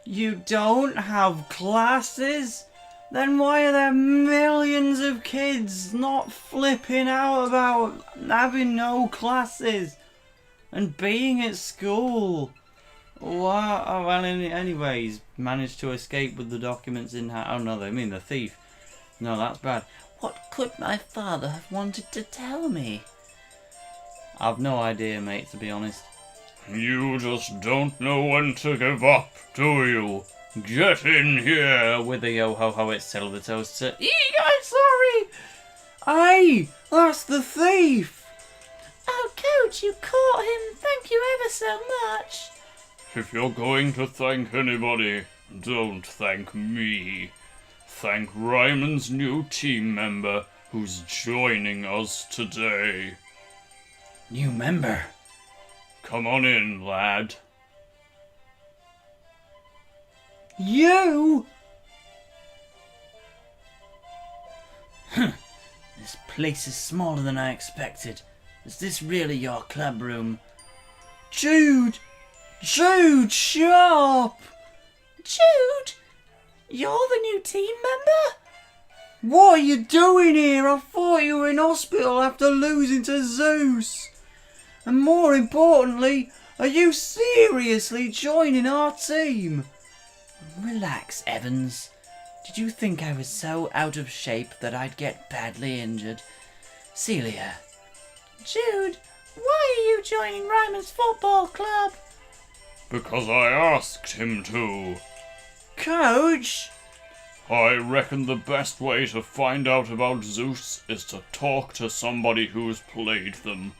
You don't have classes? Then why are there millions of kids not flipping out about having no classes and being at school? Wow. Oh, well, anyway, he's managed to escape with the documents in hand. Oh no, they mean the thief. No, that's bad. What could my father have wanted to tell me? I've no idea, mate, to be honest. You just don't know when to give up, do you? Get in here! With the yo-ho-ho, it's TaleOfTheToaster. I'm sorry! Hey, that's the thief! Oh, Coach, you caught him. Thank you ever so much. If you're going to thank anybody, don't thank me. Thank Ryman's new team member who's joining us today. New member? Come on in, lad. You? This place is smaller than I expected. Is this really your club room? Jude! Jude, shut up! Jude, you're the new team member? What are you doing here? I thought you were in hospital after losing to Zeus. And more importantly, are you seriously joining our team? Relax, Evans. Did you think I was so out of shape that I'd get badly injured? Celia. Jude, why are you joining Ryman's football club? Because I asked him to. Coach? I reckon the best way to find out about Zeus is to talk to somebody who's played them.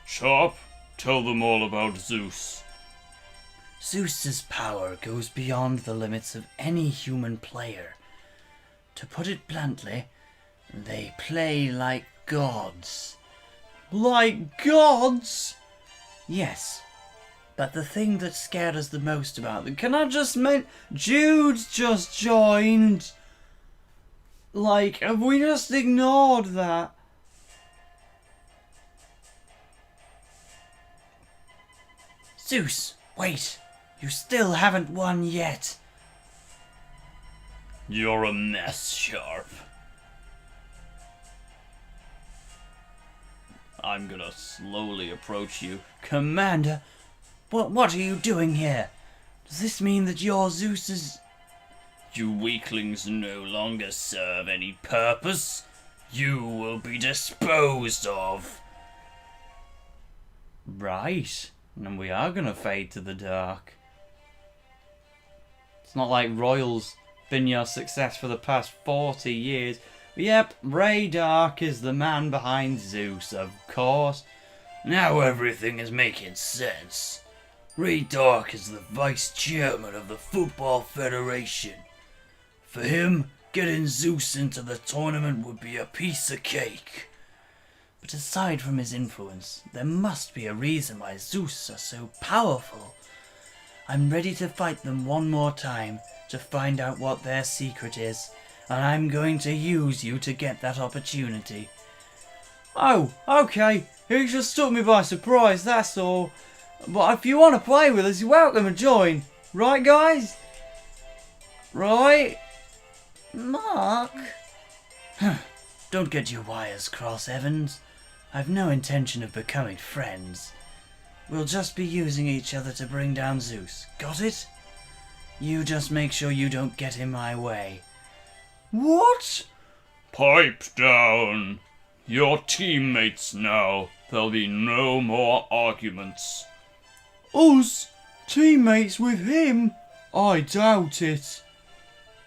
Sharp, tell them all about Zeus. Zeus's power goes beyond the limits of any human player. To put it bluntly, they play like gods. Like gods? Yes. But the thing that scared us the most about them... Can I just mention... Jude's just joined. Like, have we just ignored that? Zeus, wait. You still haven't won yet. You're a mess, Sharp. I'm gonna slowly approach you. Commander, what are you doing here? Does this mean that you're Zeus's... You weaklings no longer serve any purpose. You will be disposed of. Right. And we are gonna fade to the dark. It's not like Royal's been your success for the past 40 years. Yep, Ray Dark is the man behind Zeus, of course. Now everything is making sense. Ray Dark is the vice chairman of the Football Federation. For him, getting Zeus into the tournament would be a piece of cake. But aside from his influence, there must be a reason why Zeus are so powerful. I'm ready to fight them one more time to find out what their secret is, and I'm going to use you to get that opportunity. Oh, okay. He just took me by surprise, that's all. But if you want to play with us, you're welcome to join. Right, guys? Right? Mark? Don't get your wires crossed, Evans. I've no intention of becoming friends. We'll just be using each other to bring down Zeus. Got it? You just make sure you don't get in my way. What? Pipe down. You're teammates now. There'll be no more arguments. Us? Teammates with him? I doubt it.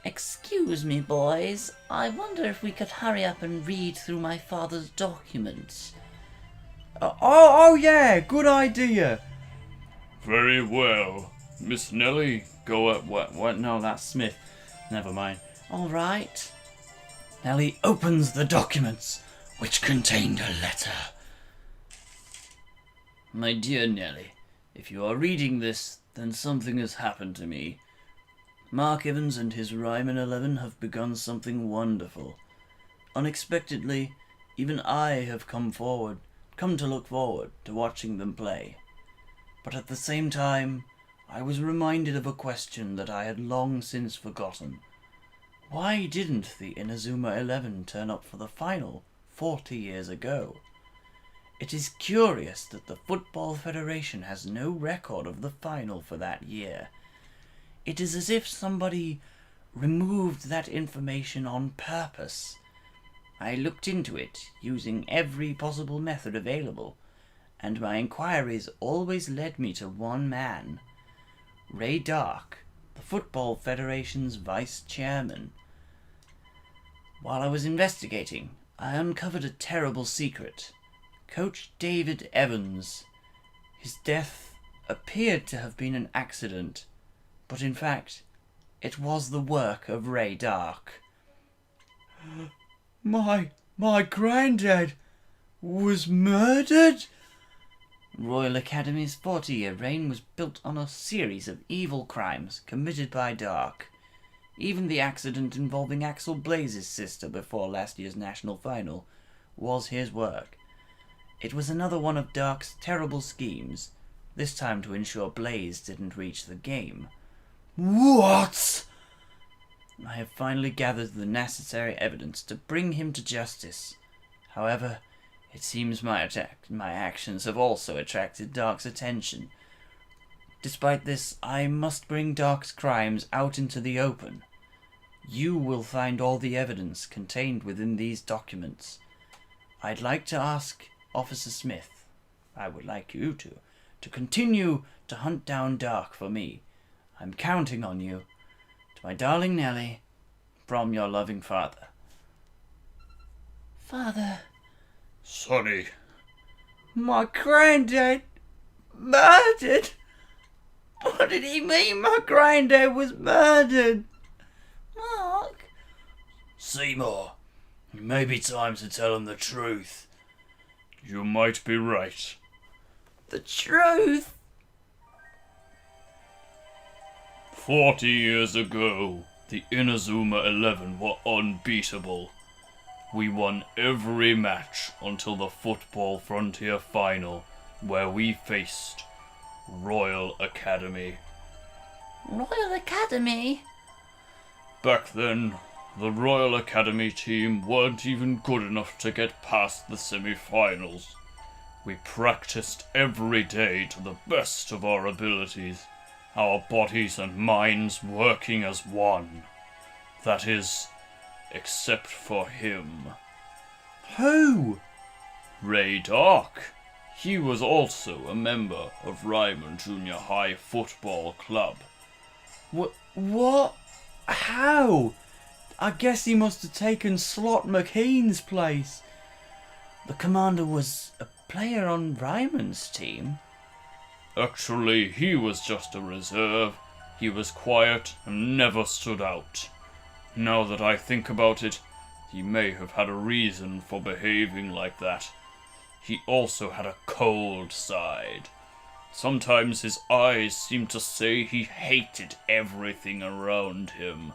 Excuse me, boys. I wonder if we could hurry up and read through my father's documents. Oh yeah, good idea. Very well. Miss Nelly, go up. What? No, that's Smith. Never mind. All right. Nellie opens the documents, which contained a letter. My dear Nelly, if you are reading this, then something has happened to me. Mark Evans and his Ryman 11 have begun something wonderful. Unexpectedly, even I have come to look forward to watching them play. But at the same time, I was reminded of a question that I had long since forgotten. Why didn't the INAZUMA 11 turn up for the final 40 years ago? It is curious that the Football Federation has no record of the final for that year. It is as if somebody removed that information on purpose. I looked into it using every possible method available, and my inquiries always led me to one man, Ray Dark, the Football Federation's vice chairman. While I was investigating, I uncovered a terrible secret. Coach David Evans. His death appeared to have been an accident, but in fact, it was the work of Ray Dark. My granddad was murdered? Royal Academy's 40-year reign was built on a series of evil crimes committed by Dark. Even the accident involving Axel Blaze's sister before last year's national final was his work. It was another one of Dark's terrible schemes, this time to ensure Blaze didn't reach the game. What? I have finally gathered the necessary evidence to bring him to justice. However, it seems my actions have also attracted Dark's attention. Despite this, I must bring Dark's crimes out into the open. You will find all the evidence contained within these documents. I'd like to ask Officer Smith, I would like you to continue to hunt down Dark for me. I'm counting on you. To my darling Nellie, from your loving father. Father. Sonny. My granddad murdered? What did he mean my granddad was murdered? Mark. Seymour, it may be time to tell him the truth. You might be right. The truth? 40 years ago, the INAZUMA 11 were unbeatable. We won every match until the Football Frontier final, where we faced Royal Academy. Royal Academy? Back then, the Royal Academy team weren't even good enough to get past the semi-finals. We practiced every day to the best of our abilities, our bodies and minds working as one. That is, except for him. Who? Ray Dark. He was also a member of Ryman Junior High Football Club. What? How? I guess he must have taken Slot McKean's place. The commander was a player on Ryman's team. Actually, he was just a reserve. He was quiet and never stood out. Now that I think about it, he may have had a reason for behaving like that. He also had a cold side. Sometimes his eyes seemed to say he hated everything around him.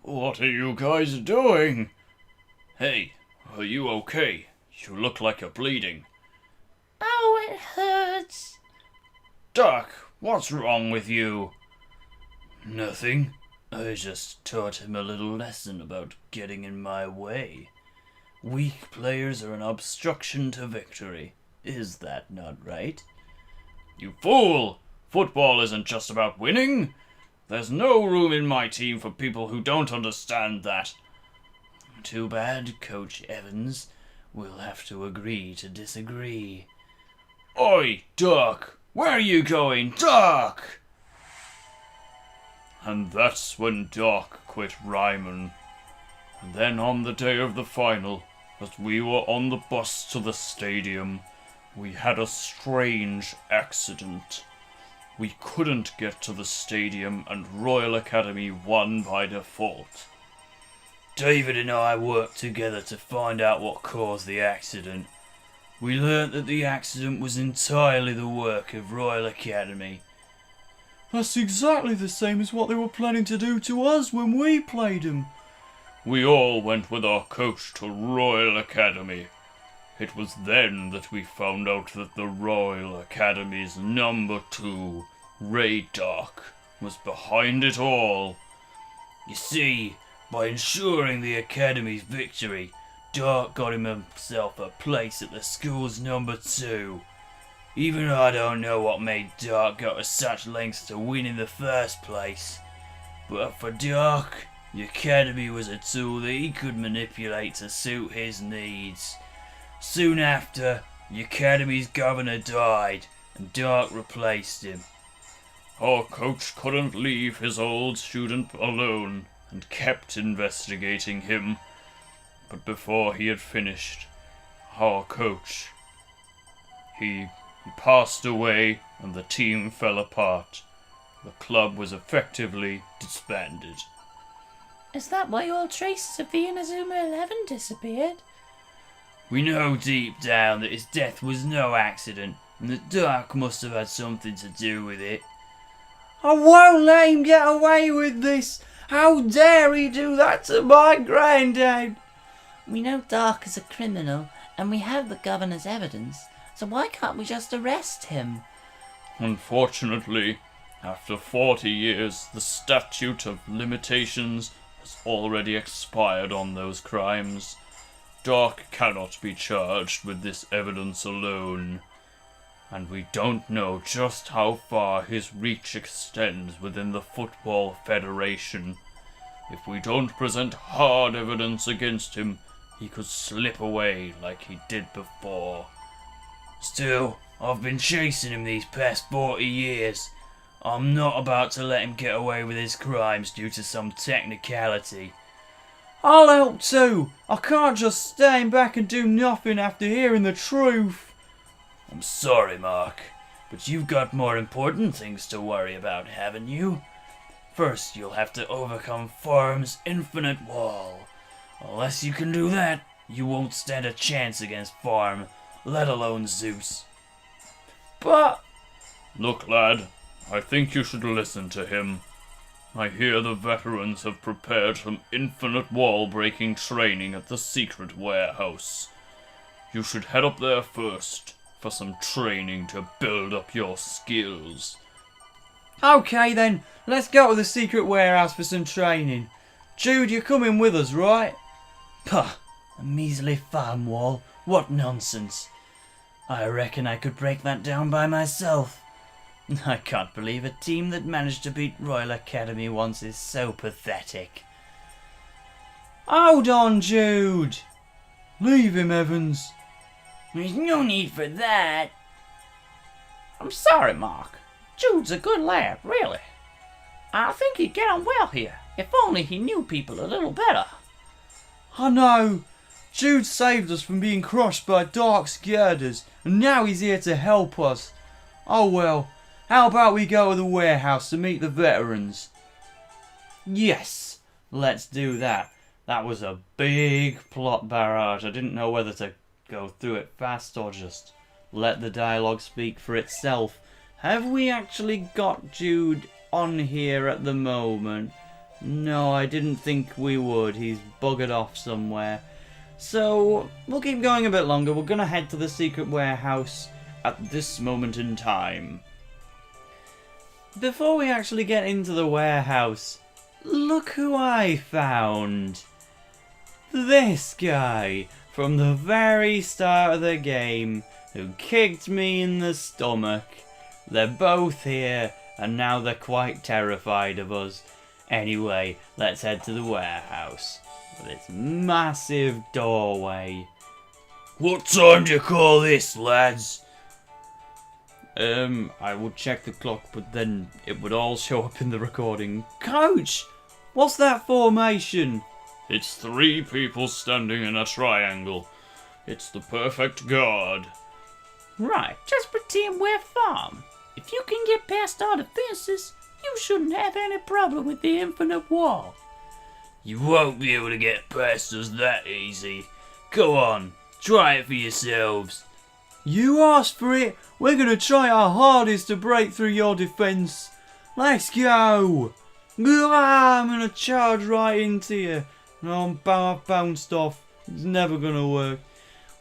What are you guys doing? Hey, are you okay? You look like you're bleeding. Oh, it hurts. Duck, what's wrong with you? Nothing. I just taught him a little lesson about getting in my way. Weak players are an obstruction to victory. Is that not right? You fool! Football isn't just about winning. There's no room in my team for people who don't understand that. Too bad, Coach Evans. We'll have to agree to disagree. Oi, Duck! Where are you going, Duck? And that's when Doc quit Ryman. And then on the day of the final, as we were on the bus to the stadium, we had a strange accident. We couldn't get to the stadium and Royal Academy won by default. David and I worked together to find out what caused the accident. We learnt that the accident was entirely the work of Royal Academy. That's exactly the same as what they were planning to do to us when we played them. We all went with our coach to Royal Academy. It was then that we found out that the Royal Academy's number 2, Ray Dark, was behind it all. You see, by ensuring the Academy's victory, Dark got himself a place at the school's number 2. Even I don't know what made Dark go to such lengths to win in the first place. But for Dark, the Academy was a tool that he could manipulate to suit his needs. Soon after, the Academy's governor died, and Dark replaced him. Our coach couldn't leave his old student alone and kept investigating him. But before he had finished, our coach, he passed away and the team fell apart. The club was effectively disbanded. Is that why all traces of the INAZUMA 11 disappeared? We know deep down that his death was no accident, and that Dark must have had something to do with it. I won't let him get away with this. How dare he do that to my granddad? We know Dark is a criminal, and we have the governor's evidence, so why can't we just arrest him? Unfortunately, after 40 years, the statute of limitations has already expired on those crimes. Dark cannot be charged with this evidence alone, and we don't know just how far his reach extends within the Football Federation. If we don't present hard evidence against him, he could slip away like he did before. Still, I've been chasing him these past 40 years. I'm not about to let him get away with his crimes due to some technicality. I'll help too. I can't just stand back and do nothing after hearing the truth. I'm sorry, Mark, but you've got more important things to worry about, haven't you? First, you'll have to overcome Farm's infinite wall. Unless you can do that, you won't stand a chance against Farm, let alone Zeus. But... Look, lad, I think you should listen to him. I hear the veterans have prepared some infinite wall-breaking training at the secret warehouse. You should head up there first for some training to build up your skills. Okay then, let's go to the secret warehouse for some training. Jude, you're coming with us, right? Pah, a measly farm wall, what nonsense. I reckon I could break that down by myself. I can't believe a team that managed to beat Royal Academy once is so pathetic. Hold on, Jude. Leave him, Evans. There's no need for that. I'm sorry, Mark. Jude's a good lad, really. I think he'd get on well here, if only he knew people a little better. I know. Jude saved us from being crushed by Dark's girders, and now he's here to help us. Oh well, how about we go to the warehouse to meet the veterans? Yes, let's do that. That was a big plot barrage. I didn't know whether to go through it fast or just let the dialogue speak for itself. Have we actually got Jude on here at the moment? No, I didn't think we would. He's buggered off somewhere. So, we'll keep going a bit longer. We're going to head to the secret warehouse at this moment in time. Before we actually get into the warehouse, look who I found. This guy from the very start of the game who kicked me in the stomach. They're both here and now they're quite terrified of us. Anyway, let's head to the warehouse. With its massive doorway. What time do you call this, lads? I would check the clock, but then it would all show up in the recording. Coach! What's that formation? It's 3 people standing in a triangle. It's the perfect guard. Right, just pretend we're farm. If you can get past our defenses, you shouldn't have any problem with the infinite wall. You won't be able to get past us that easy. Go on, try it for yourselves. You asked for it. We're going to try our hardest to break through your defence. Let's go. I'm going to charge right into you. No, I've bounced off. It's never going to work.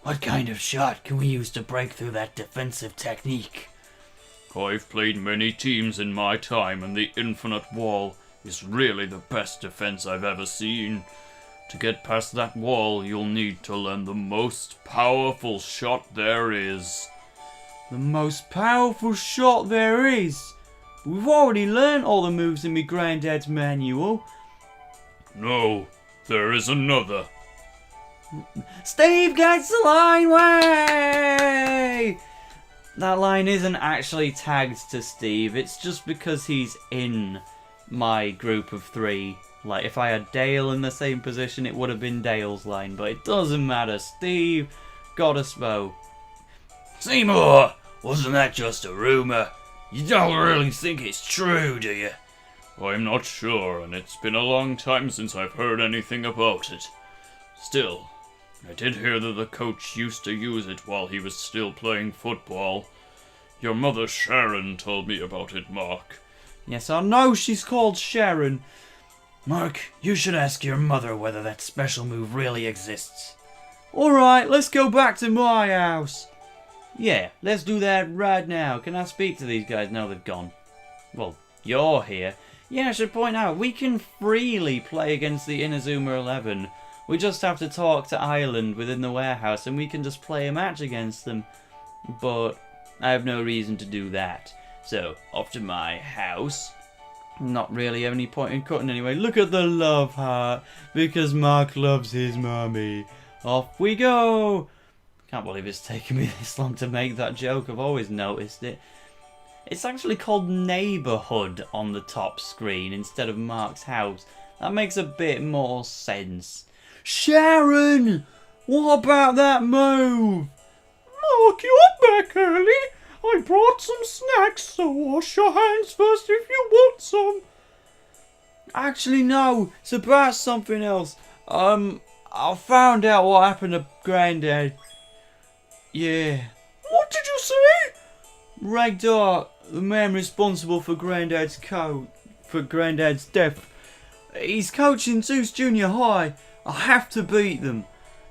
What kind of shot can we use to break through that defensive technique? I've played many teams in my time, and the infinite wall is really the best defense I've ever seen. To get past that wall, you'll need to learn the most powerful shot there is. The most powerful shot there is? We've already learnt all the moves in my granddad's manual. No, there is another. Steve gets the line, way! That line isn't actually tagged to Steve, it's just because he's in my group of 3. Like, if I had Dale in the same position, it would have been Dale's line, but it doesn't matter. Steve got us both. Seymour, wasn't that just a rumour? You don't really think it's true, do you? I'm not sure, and it's been a long time since I've heard anything about it. Still, I did hear that the coach used to use it while he was still playing football. Your mother Sharon told me about it, Mark. Yes, I know she's called Sharon. Mark, you should ask your mother whether that special move really exists. Alright, let's go back to my house. Yeah, let's do that right now. Can I speak to these guys? No, they've gone. Well, you're here. Yeah, I should point out, we can freely play against the INAZUMA 11. We just have to talk to Ireland within the warehouse and we can just play a match against them. But I have no reason to do that. So, off to my house. Not really any point in cutting anyway. Look at the love heart, because Mark loves his mummy. Off we go! Can't believe it's taken me this long to make that joke. I've always noticed it. It's actually called Neighbourhood on the top screen instead of Mark's house. That makes a bit more sense. Sharon! What about that move? Mark, you're back early. I brought some snacks, so wash your hands first if you want some. Actually, no. It's about something else. I found out what happened to Granddad. Yeah. What did you say? Ragdar, the man responsible for Granddad's death. He's coaching Zeus Junior High. I have to beat them.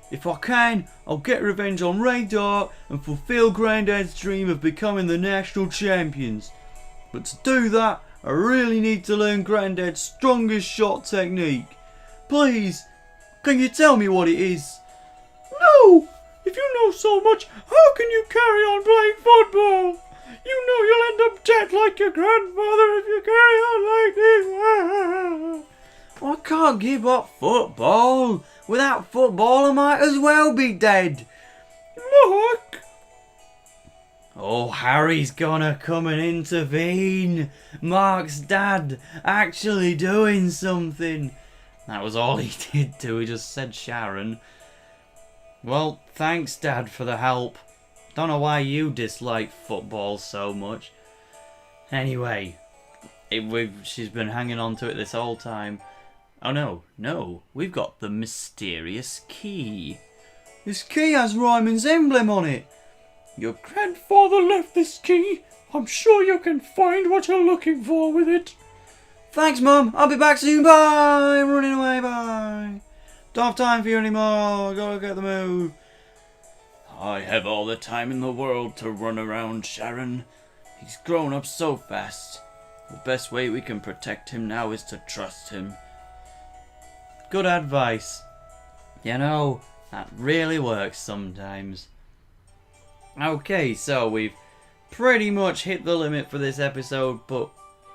If I can, I'll get revenge on Ragdar and fulfill Granddad's dream of becoming the national champions. But to do that, I really need to learn Granddad's strongest shot technique. Please, can you tell me what it is? No! If you know so much, how can you carry on playing football? You know you'll end up dead like your grandfather if you carry on like this. I can't give up football. Without football, I might as well be dead. Mark! Oh, Harry's gonna come and intervene. Mark's dad actually doing something. That was all he did do. He just said Sharon. Well, thanks, Dad, for the help. Don't know why you dislike football so much. Anyway, she's been hanging on to it this whole time. Oh no, we've got the mysterious key. This key has Ryman's emblem on it. Your grandfather left this key. I'm sure you can find what you're looking for with it. Thanks, Mum. I'll be back soon. Bye. I'm running away. Bye. Don't have time for you anymore. Gotta get the move. I have all the time in the world to run around, Sharon. He's grown up so fast. The best way we can protect him now is to trust him. Good advice. You know, that really works sometimes. Okay, so we've pretty much hit the limit for this episode, but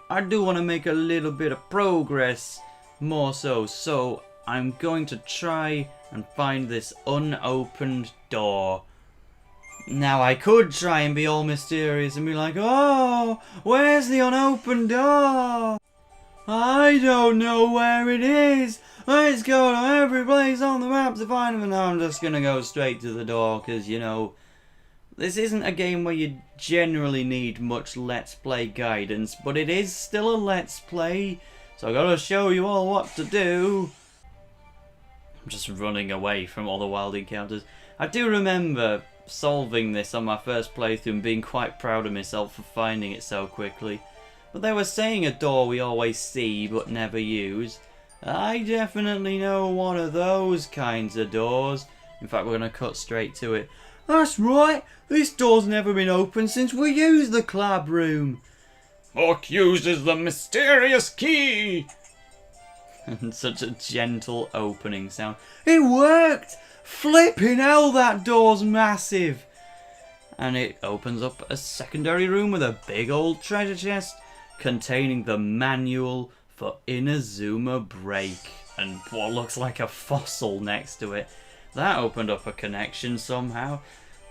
I do want to make a little bit of progress more so I'm going to try and find this unopened door. Now I could try and be all mysterious and be like, oh, where's the unopened door? I don't know where it is. Let's go to every place on the map to find it. And now I'm just going to go straight to the door because, you know, this isn't a game where you generally need much Let's Play guidance, but it is still a Let's Play, so I've got to show you all what to do. I'm just running away from all the wild encounters. I do remember solving this on my first playthrough and being quite proud of myself for finding it so quickly. But they were saying a door we always see but never use. I definitely know one of those kinds of doors. In fact, we're going to cut straight to it. That's right, this door's never been opened since we used the club room. Mark uses the mysterious key. And such a gentle opening sound. It worked! Flipping hell, that door's massive! And it opens up a secondary room with a big old treasure chest containing the manual for INAZUMA break and what looks like a fossil next to it. That opened up a connection somehow.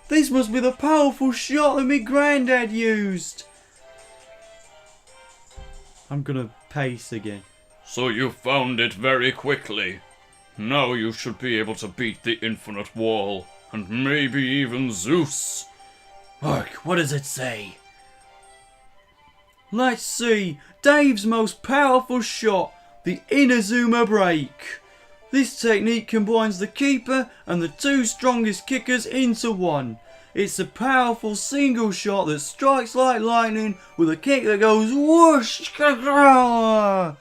This must be the powerful shot that me granddad used. I'm gonna pace again. So you found it very quickly. Now you should be able to beat the infinite wall, and maybe even Zeus. Mark, what does it say? Let's see. Dave's most powerful shot, the INAZUMA break. This technique combines the keeper and the two strongest kickers into one. It's a powerful single shot that strikes like lightning with a kick that goes whoosh. The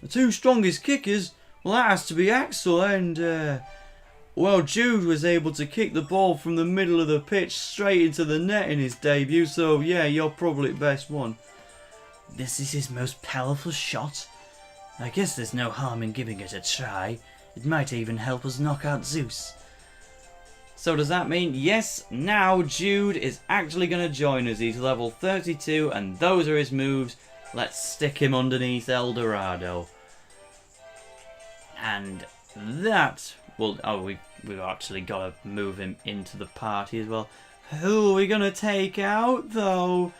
two strongest kickers, well, that has to be Axel and, well, Jude was able to kick the ball from the middle of the pitch straight into the net in his debut, so yeah, you're probably the best one. This is his most powerful shot? I guess there's no harm in giving it a try. It might even help us knock out Zeus. So does that mean, yes, now Jude is actually going to join us. He's level 32 and those are his moves. Let's stick him underneath Eldorado. And that... well, oh, we've actually got to move him into the party as well. Who are we going to take out, though?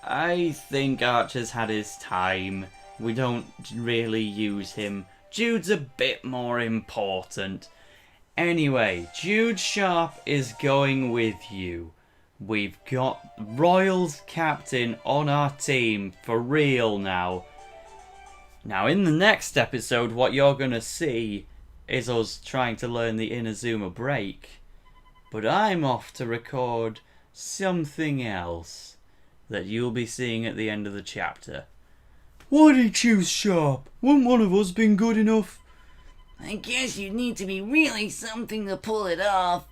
I think Archer's had his time. We don't really use him. Jude's a bit more important. Anyway, Jude Sharp is going with you. We've got Royals captain on our team for real now. Now, in the next episode, what you're going to see is us trying to learn the INAZUMA break. But I'm off to record something else that you'll be seeing at the end of the chapter. Why did he choose Sharp? Wouldn't one of us been good enough? I guess you need to be really something to pull it off.